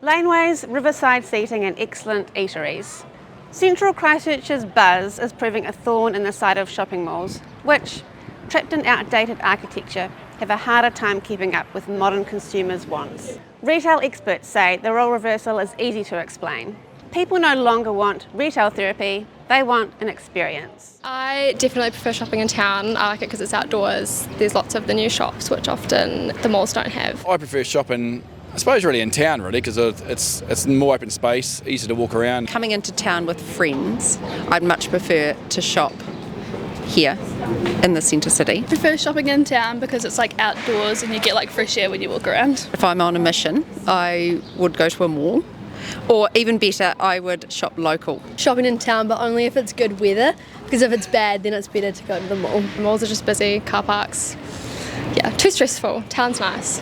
Laneways, riverside seating and excellent eateries. Central Christchurch's buzz is proving a thorn in the side of shopping malls, which, trapped in outdated architecture, have a harder time keeping up with modern consumers' wants. Retail experts say the role reversal is easy to explain. People no longer want retail therapy, they want an experience. I definitely prefer shopping in town. I like it because it's outdoors. There's lots of the new shops, which often the malls don't have. I prefer shopping, I suppose, really in town, really, because it's more open space, easy to walk around. Coming into town with friends, I'd much prefer to shop here in the centre city. I prefer shopping in town because it's like outdoors and you get like fresh air when you walk around. If I'm on a mission, I would go to a mall, or even better, I would shop local. Shopping in town, but only if it's good weather, because if it's bad, then it's better to go to the mall. Malls are just busy, car parks. Yeah, too stressful. Town's nice.